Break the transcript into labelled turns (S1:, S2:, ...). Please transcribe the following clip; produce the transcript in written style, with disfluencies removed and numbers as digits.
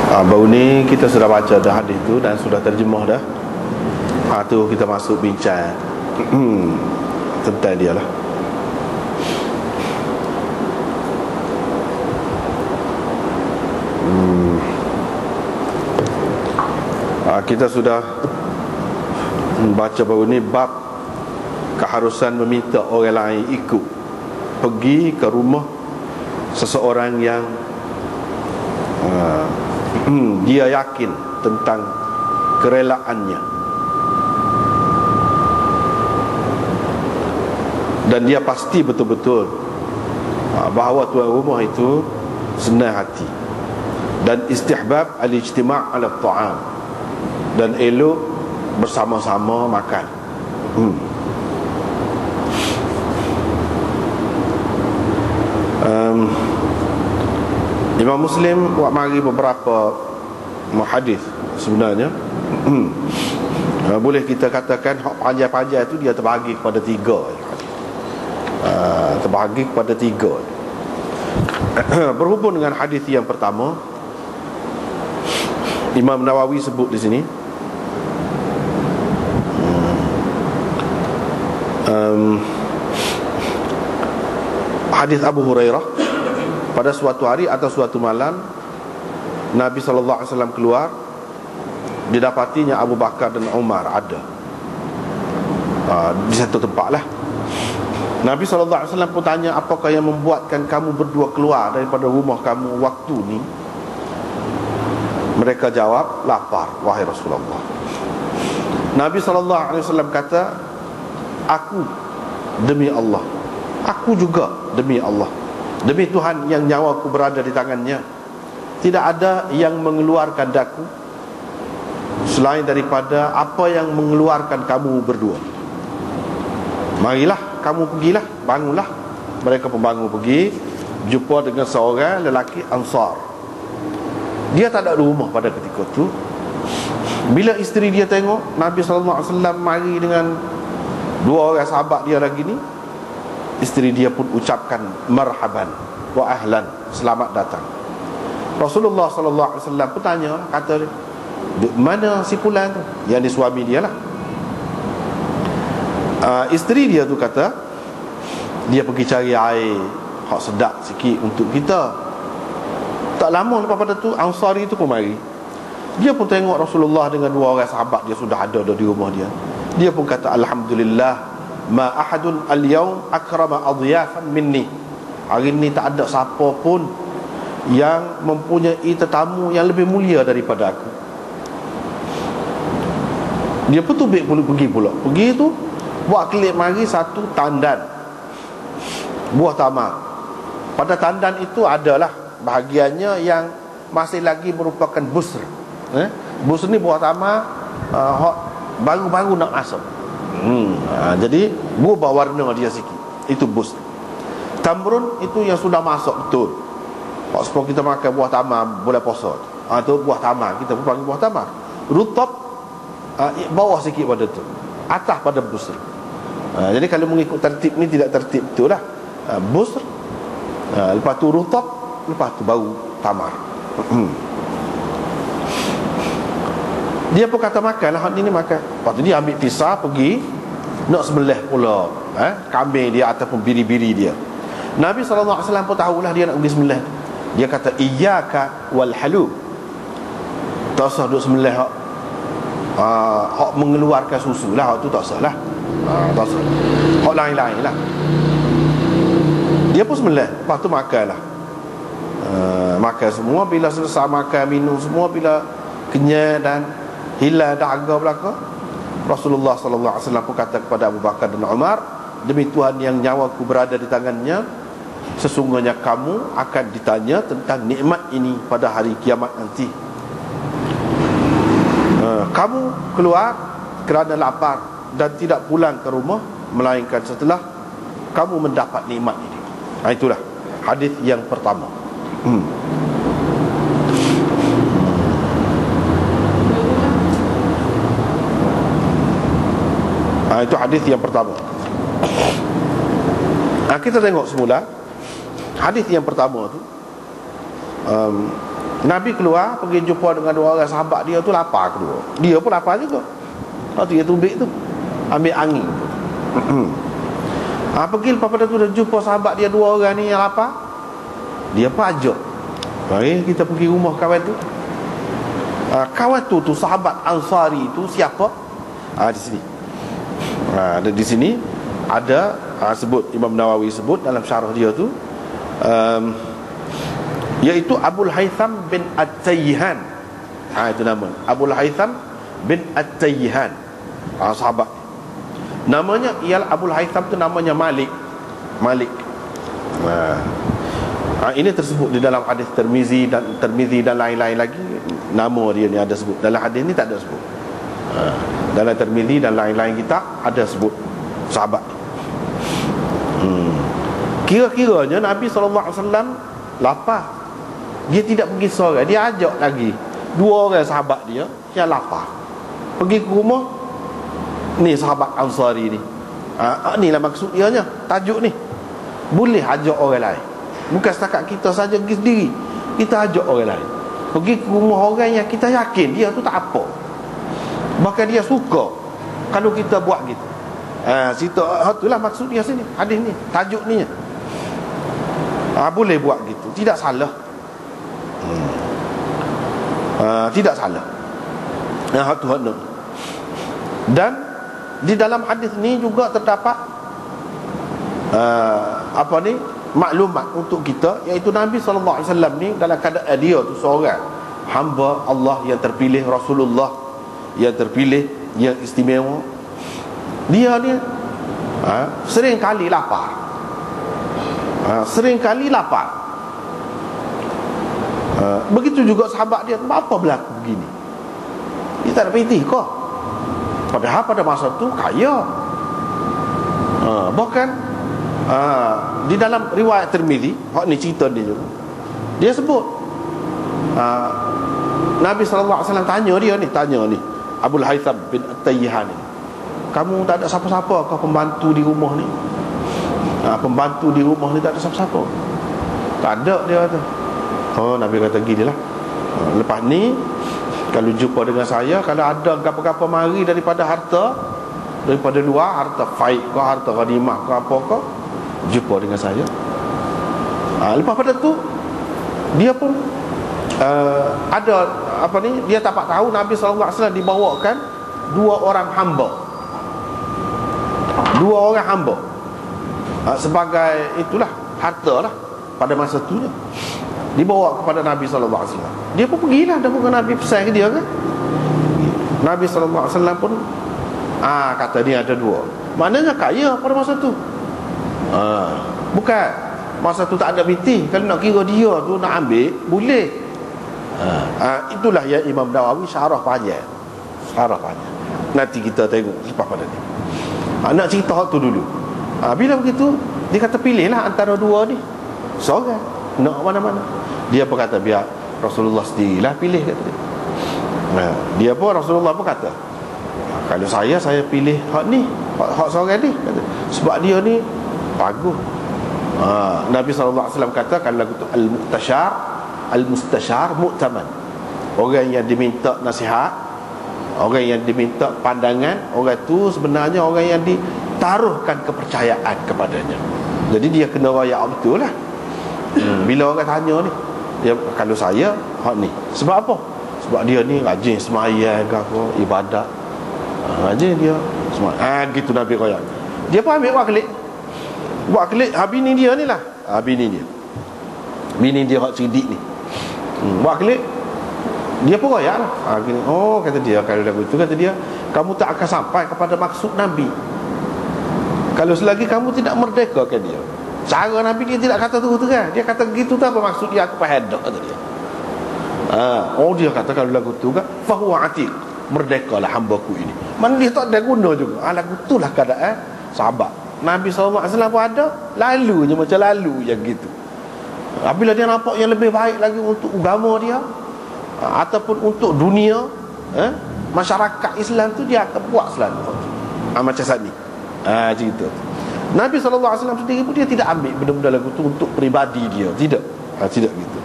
S1: Baru ni kita sudah baca dah hadis tu dan sudah terjemah dah. Tu kita masuk bincang tentang dia lah. Kita sudah baca baru ni bab keharusan meminta orang lain ikut pergi ke rumah seseorang yang dia yakin tentang kerelaannya dan dia pasti betul-betul bahawa tuan rumah itu senang hati dan istihbab al-ijtima' ala ta'am dan elok bersama-sama makan. Imam Muslim buat mari beberapa hadis sebenarnya. Boleh kita katakan hak panjang-panjang itu dia terbahagi kepada tiga. Terbahagi kepada tiga. Berhubung dengan hadis yang pertama, Imam Nawawi sebut di sini hadis Abu Hurairah, pada suatu hari atau suatu malam Nabi SAW keluar, didapatinya Abu Bakar dan Umar ada di satu tempat lah. Nabi SAW pun tanya, apakah yang membuatkan kamu berdua keluar daripada rumah kamu waktu ni? Mereka jawab, lapar wahai Rasulullah. Nabi SAW kata, aku demi Allah, aku juga demi Allah, demi Tuhan yang nyawaku berada di tangannya, tidak ada yang mengeluarkan daku selain daripada apa yang mengeluarkan kamu berdua. Marilah kamu pergilah, bangunlah. Mereka pun bangun pergi, jumpa dengan seorang lelaki Ansar. Dia tak ada rumah pada ketika itu. Bila isteri dia tengok Nabi SAW mari dengan dua orang sahabat dia lagi ni, isteri dia pun ucapkan marhaban wa ahlan, selamat datang. Rasulullah SAW pun tanya, kata, mana si fulan tu? Yang dia suami dia lah. Isteri dia tu kata, dia pergi cari air hak sedap sikit untuk kita. Tak lama lepas pada tu Ansari tu pun mari. Dia pun tengok Rasulullah dengan dua orang sahabat dia sudah ada di rumah dia. Dia pun kata, alhamdulillah, ma ahadun al-yawm akrama adhiyafan minni. Hari ni tak ada siapa pun yang mempunyai tetamu yang lebih mulia daripada aku. Dia pun tubik pergi pula. Pergi tu buat kelip mari satu tandan buah tamar. Pada tandan itu adalah bahagiannya yang masih lagi merupakan busr. Busr ni buah tamar baru-baru nak masuk. Jadi berubah warna dia sikit. Itu busr. Tamrun itu yang sudah masuk betul. Kalau sebab kita makan buah tamar bulan puasa, itu buah tamar, kita pun panggil buah tamar. Rutab bawah sikit pada tu, atas pada busr. Jadi kalau mengikut tertib ni tidak tertib betul lah. Busr, lepas tu rutab, lepas tu baru tamar. Dia pun kata makan lah, ni makan. Lepas tu dia ambil pisau pergi nak sembelih pula kambing dia ataupun biri-biri dia. Nabi SAW pun tahulah dia nak pergi sembelih. Dia kata, iyyaka wal halu, tak usah duk sembelih hak mengeluarkan susu lah, hak tu tak usah lah. Tak usah, hak lain-lain lah. Dia pun sembelih, lepas tu makan lah. Makan semua. Bila selesai makan, minum semua, bila kenyang dan hilang dahaga belaka, Rasulullah SAW pun kata kepada Abu Bakar dan Umar, demi Tuhan yang nyawaku berada di tangannya, sesungguhnya kamu akan ditanya tentang nikmat ini pada hari kiamat nanti. Kamu keluar kerana lapar dan tidak pulang ke rumah melainkan setelah kamu mendapat nikmat ini. Itulah hadis yang pertama. Itu hadis yang pertama. Kita tengok semula hadis yang pertama tu. Nabi keluar pergi jumpa dengan dua orang sahabat dia tu, lapar kedua. Dia pun lapar juga. Waktu dia tubik tu ambil angin. Pergi lepas pada tu dah jumpa sahabat dia dua orang ni yang lapar. Dia pun ajak, mari kita pergi rumah kawan tu. Kawan tu sahabat Ansari tu siapa? Di sini. Ada di sini ada sebut, Imam Nawawi sebut dalam syarah dia tu, iaitu Abul Haytham bin At-Tayyihan. Itu nama Abul Haytham bin At-Tayyihan, sahabat. Namanya ialah Abul Haytham tu namanya Malik. Ini tersebut di dalam hadis Tirmizi dan lain-lain lagi. Nama dia ni ada sebut. Dalam hadis ni tak ada sebut. Dalam Tirmizi dan lain-lain kitab ada sebut sahabat. Kira-kiranya Nabi SAW lapar. Dia tidak pergi seorang, dia ajak lagi dua orang sahabat dia yang lapar. Pergi ke rumah ni sahabat Ansari ni. Inilah maksud dia nya, tajuk ni. Boleh ajak orang lain. Bukan setakat kita saja pergi sendiri. Kita ajak orang lain. Pergi ke rumah orang yang kita yakin dia tu tak apa. Bahkan dia suka kalau kita buat gitu. Situ itulah maksud dia sini. Hadis ni, tajuk ni. Boleh buat gitu, tidak salah. Tidak salah. Dan di dalam hadis ni juga terdapat maklumat untuk kita, iaitu Nabi SAW ni dalam keadaan dia tu seorang hamba Allah yang terpilih, Rasulullah yang terpilih, yang istimewa. Dia ni sering kali lapar. Begitu juga sahabat dia, apa berlaku begini? Dia tak ada piti kok. Padahal pada masa tu kaya. Bahkan di dalam riwayat Tirmizi, ni cerita dia juga, dia sebut Nabi SAW tanya ni Abul Haytham bin At-Tayyihan ni, kamu tak ada siapa-siapa kau pembantu di rumah ni? Pembantu di rumah ni tak ada siapa-siapa? Tak ada, dia kata. Nabi kata ginilah, lepas ni kalau jumpa dengan saya, kalau ada apa-apa mari daripada harta, daripada luar, harta faid ke, harta ghanimah ke, apa ke, jumpa dengan saya. Lepas pada tu dia pun ada dia dapat tahu Nabi SAW dibawakan dua orang hamba sebagai itulah harta lah pada masa tu je, dibawa kepada Nabi SAW. Dia pun pergilah, dan bukan Nabi pesan ke dia kan. Nabi SAW pun kata dia ada dua. Maknanya kaya pada masa tu. Bukan masa tu tak ada binti. Kalau nak kira dia tu nak ambil, boleh. Itulah yang Imam Nawawi syarah panjang. Nanti kita tengok lepas pada ni. Nak cerita tu dulu. Bila begitu, dia kata pilihlah antara dua ni seorang, nak mana-mana. Dia pun kata biar Rasulullah sendirilah pilih, kata dia. Dia pun, Rasulullah pun kata, kalau saya pilih hak ni, hak seorang ni, kata. Sebab dia ni bagus. Nabi SAW kata, kalau lagu tu al-mustashar mu'taman. Orang yang diminta nasihat, orang yang diminta pandangan, orang tu sebenarnya orang yang ditaruhkan kepercayaan kepadanya. Jadi dia kena rayak betul lah. Bila orang tanya ni, dia, kalau saya hak ni, sebab apa? Sebab dia ni rajin sembahyang ke apa, ibadat, rajin dia sembahyang. Gitu Nabi rayak. Dia pun ambil buat kelik bini dia ni lah. Bini dia hak cerdik ni, buat kelik. Dia pun rayak lah. Kata dia, kalau lagu tu, kata dia, kamu tak akan sampai kepada maksud Nabi kalau selagi kamu tidak merdeka, kata dia. Cara Nabi dia tidak kata terus-terang. Dia kata gitu tu apa maksud dia, aku faham dah, kata dia. Dia kata kalau lagu tu kan, fahuwa atiq, merdekalah hambaku ini. Mana dia tak ada guna juga. Lagu tu lah keadaan sahabat Nabi SAW pun ada, lalunya macam lalu yang gitu. Bila dia nampak yang lebih baik lagi untuk agama dia, ataupun untuk dunia, masyarakat Islam tu, dia akan buat selalu macam saat ni. Cerita Nabi SAW sendiri pun dia tidak ambil benda-benda lagu tu untuk peribadi dia. Tidak gitu.